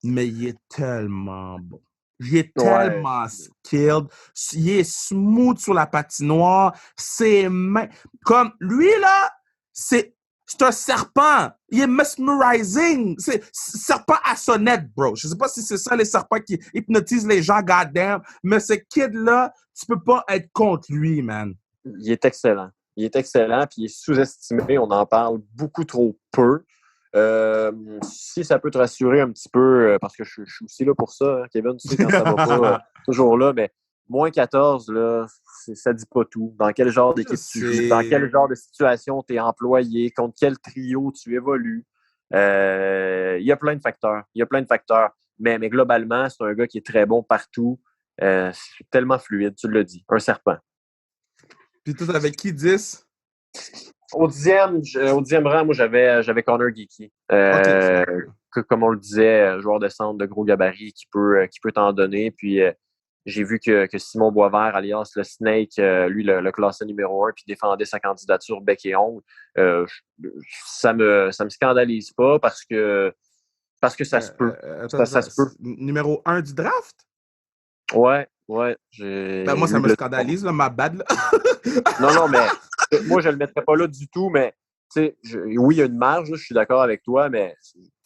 Mais il est tellement bon. Il est tellement skilled. Il est smooth sur la patinoire. Ses mains. Comme lui, là, c'est un serpent. Il est mesmerizing. C'est serpent à sonnette, bro. Je sais pas si c'est ça, les serpents qui hypnotisent les gens, goddamn. Mais ce kid-là, tu peux pas être contre lui, man. Il est excellent. Puis il est sous-estimé. On en parle beaucoup trop peu. Si ça peut te rassurer un petit peu, parce que je suis aussi là pour ça, hein, Kevin, tu sais, quand ça va pas, toujours là, mais moins 14, là, ça dit pas tout. Dans quel genre d'équipe tu joues, dans quel genre de situation tu es employé, contre quel trio tu évolues. Il y a plein de facteurs. Mais globalement, c'est un gars qui est très bon partout. C'est tellement fluide, tu l'as dit. Un serpent. Puis toi, avec qui 10? Au 10e rang, moi, j'avais Connor Geeky. Comme on le disait, joueur de centre de gros gabarit qui peut t'en donner. Puis j'ai vu que Simon Boisvert, alias le Snake, lui, le classé numéro 1, puis défendait sa candidature bec et ongle. Ça me scandalise pas parce que ça se peut. Ça se peut. Numéro 1 du draft? Ouais. Ben, moi, ça me scandalise, là, ma bad. Là. Non, mais moi, je le mettrais pas là du tout, mais oui, il y a une marge, là, je suis d'accord avec toi, mais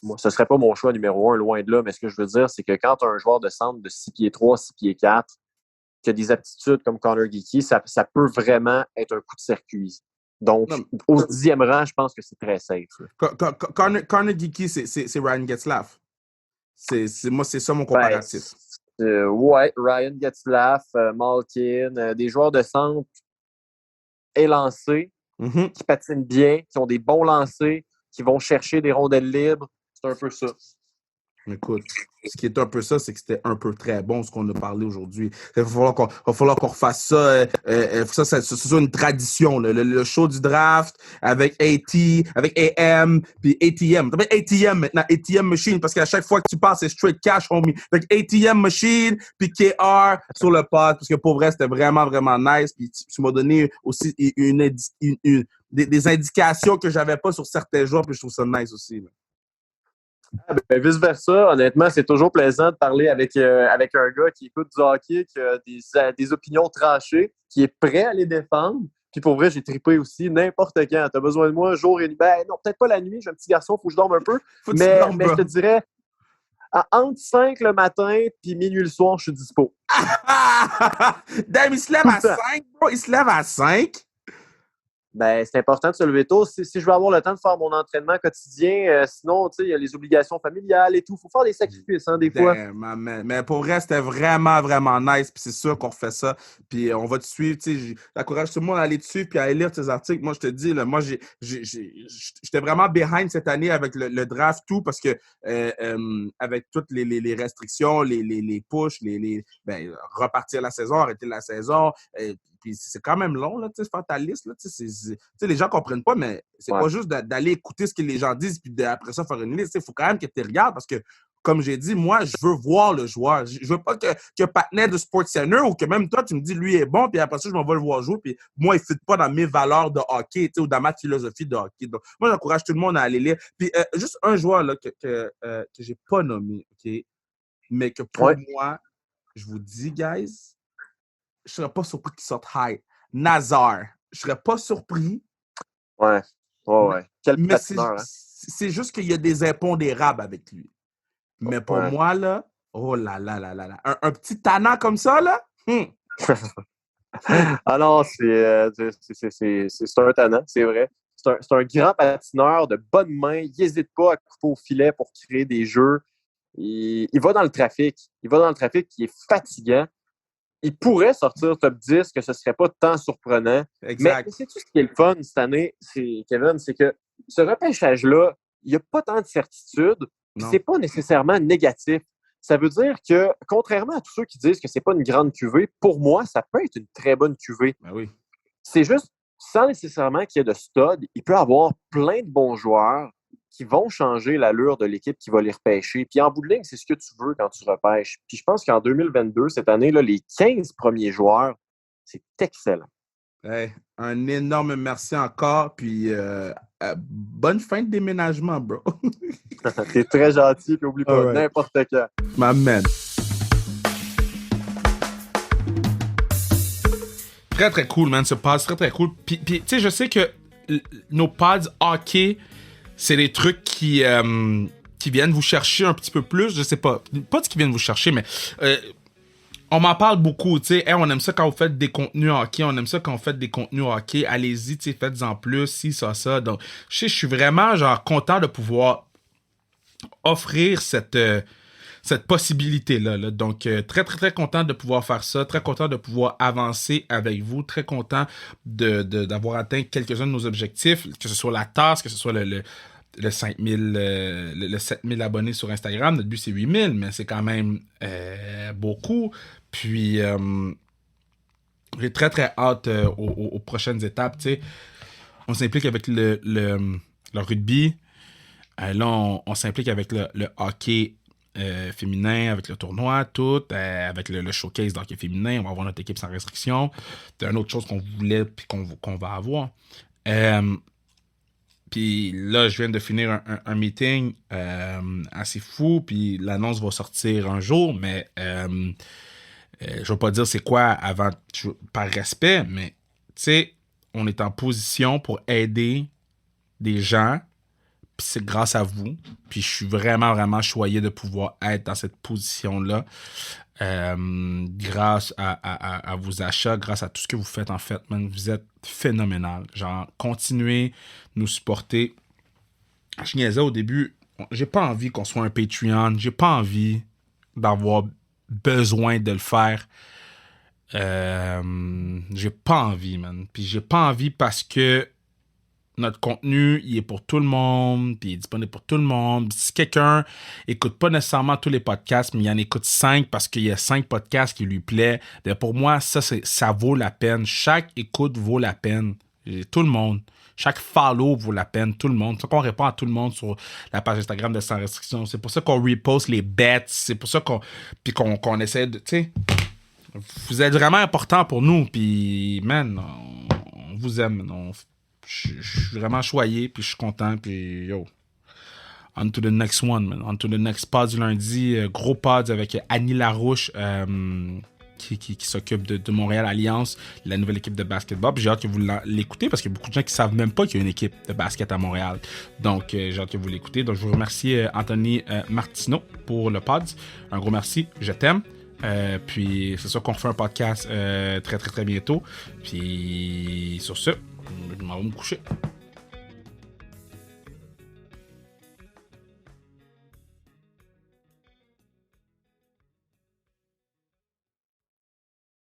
moi, ce serait pas mon choix numéro 1, loin de là. Mais ce que je veux dire, c'est que quand tu as un joueur de centre de 6 pieds 3, 6 pieds 4, qui a des aptitudes comme Connor Geeky, ça peut vraiment être un coup de circuit. Donc, au 10e rang, je pense que c'est très safe. Connor Geeky, c'est Ryan Getzlaf. Moi, c'est ça mon comparatif. Ouais, Ryan Getzlaf, Malkin, des joueurs de centre élancés, qui patinent bien, qui ont des bons lancers, qui vont chercher des rondelles libres. C'est un peu ça. Écoute, ce qui est un peu ça, c'est que c'était un peu très bon ce qu'on a parlé aujourd'hui. Il va falloir qu'on refasse ça. Ça soit une tradition. Le show du draft avec avec AM, puis ATM. Ça s'appelle ATM maintenant, ATM Machine, parce qu'à chaque fois que tu passes, c'est straight cash, homie. Fait ATM Machine, puis KR sur le pod, parce que pour vrai, c'était vraiment, vraiment nice. Puis tu m'as donné aussi des indications que j'avais pas sur certains joueurs, puis je trouve ça nice aussi. Là. Vice-versa, honnêtement, c'est toujours plaisant de parler avec un gars qui écoute du hockey, qui a des opinions tranchées, qui est prêt à les défendre. Puis pour vrai, j'ai trippé aussi n'importe quand. T'as besoin de moi jour et nuit. Ben non, peut-être pas la nuit, j'ai un petit garçon, faut que je dorme un peu. Mais je te dirais, entre 5 le matin puis minuit le soir, je suis dispo. Damn, il se lève à 5, bro. Il se lève à 5. Ben, c'est important de se lever tôt. Si je veux avoir le temps de faire mon entraînement quotidien, sinon, tu sais, il y a les obligations familiales et tout. Il faut faire des sacrifices, des fois. Mais pour vrai, c'était vraiment, vraiment nice. Puis c'est sûr qu'on refait ça. Puis on va te suivre. Tu sais, j'encourage tout le monde à aller te suivre puis à aller lire tes articles. Moi, je te dis, là, moi, j'étais vraiment behind cette année avec le draft, tout, parce que avec toutes les restrictions, les pushs, repartir la saison, arrêter la saison. Puis c'est quand même long, là, faire ta liste. Là, les gens ne comprennent pas, mais c'est pas juste d'aller écouter ce que les gens disent puis après ça faire une liste. Il faut quand même que tu regardes parce que, comme j'ai dit, moi, je veux voir le joueur. Je veux pas que Patnet de SportsCenter ou que même toi, tu me dis lui est bon, puis après ça, je m'en vais le voir jouer, puis moi, il ne fit pas dans mes valeurs de hockey ou dans ma philosophie de hockey. Donc, moi, j'encourage tout le monde à aller lire. Puis juste un joueur là, que je n'ai pas nommé, OK? Mais que pour moi, je vous dis, guys, je serais pas surpris qu'il sorte high. Nazar. Je serais pas surpris. Ouais. Quel patineur, c'est juste qu'il y a des impondérables avec lui. Mais pour moi, là, oh là là là là là. Un petit tannant comme ça, là? Ah non, c'est un tannant, c'est vrai. C'est un grand patineur de bonne main. Il n'hésite pas à couper au filet pour créer des jeux. Il va dans le trafic. Il est fatigant. Il pourrait sortir top 10, que ce ne serait pas tant surprenant. Exact. Mais c'est tout ce qui est le fun cette année, Kevin, c'est que ce repêchage-là, il n'y a pas tant de certitude. Ce n'est pas nécessairement négatif. Ça veut dire que, contrairement à tous ceux qui disent que ce n'est pas une grande cuvée, pour moi, ça peut être une très bonne cuvée. Ben oui. C'est juste, sans nécessairement qu'il y ait de stud, il peut avoir plein de bons joueurs qui vont changer l'allure de l'équipe qui va les repêcher. Puis en bout de ligne, c'est ce que tu veux quand tu repêches. Puis je pense qu'en 2022, cette année-là, les 15 premiers joueurs, c'est excellent. Hey, un énorme merci encore. Puis bonne fin de déménagement, bro. T'es très gentil. Puis oublie pas, n'importe quand. My man. Très, très cool, man. Ce pod, très, très cool. Puis tu sais, je sais que nos pods hockey, c'est des trucs qui viennent vous chercher un petit peu plus. Je sais pas. Pas ce qui viennent vous chercher, mais on m'en parle beaucoup. Tu sais, hey, on aime ça quand vous faites des contenus hockey. On aime ça quand vous faites des contenus hockey. Allez-y, tu sais, faites-en plus, si, ça. Donc, je suis vraiment, genre, content de pouvoir offrir cette possibilité-là. Là. Donc, très, très, très content de pouvoir faire ça. Très content de pouvoir avancer avec vous. Très content d'avoir atteint quelques-uns de nos objectifs, que ce soit la tasse, que ce soit le 5000, le 7000 abonnés sur Instagram. Notre but, c'est 8000, mais c'est quand même beaucoup. Puis, j'ai très, très hâte aux prochaines étapes. T'sais. On s'implique avec le rugby. Là, on s'implique avec le hockey féminin, avec le tournoi, tout, avec le showcase d'hockey féminin. On va avoir notre équipe sans restriction. C'est une autre chose qu'on voulait et qu'on va avoir. Puis là, je viens de finir un meeting assez fou, puis l'annonce va sortir un jour, mais je vais pas dire c'est quoi avant, par respect, mais tu sais, on est en position pour aider des gens, puis c'est grâce à vous. Puis je suis vraiment, vraiment choyé de pouvoir être dans cette position-là. Grâce à vos achats, grâce à tout ce que vous faites, en fait, man, vous êtes phénoménal. Genre, continuez, nous supporter. Je niaisais au début, j'ai pas envie qu'on soit un Patreon, j'ai pas envie d'avoir besoin de le faire. J'ai pas envie, man. Puis j'ai pas envie parce que notre contenu, il est pour tout le monde, puis il est disponible pour tout le monde. Si quelqu'un écoute pas nécessairement tous les podcasts, mais il en écoute 5 parce qu'il y a 5 podcasts qui lui plaisent, bien pour moi, ça vaut la peine. Chaque écoute vaut la peine. Tout le monde. Chaque follow vaut la peine, tout le monde. C'est pour ça qu'on répond à tout le monde sur la page Instagram de Sans Restriction. C'est pour ça qu'on reposte les bets. C'est pour ça qu'on essaie de... Tu sais, vous êtes vraiment important pour nous. Puis, man, on vous aime. Je suis vraiment choyé, puis je suis content. Puis, yo, on to the next one, man. On to the next pod du lundi. Gros pod avec Annie Larouche. Qui s'occupe de Montréal Alliance, la nouvelle équipe de basketball. Puis j'ai hâte que vous l'écoutez parce qu'il y a beaucoup de gens qui ne savent même pas qu'il y a une équipe de basket à Montréal. Donc, j'ai hâte que vous l'écoutez. Donc, je vous remercie Anthony Martineau pour le pod. Un gros merci. Je t'aime. Puis, c'est sûr qu'on refait un podcast très, très, très bientôt. Puis, sur ce, je m'en vais me coucher.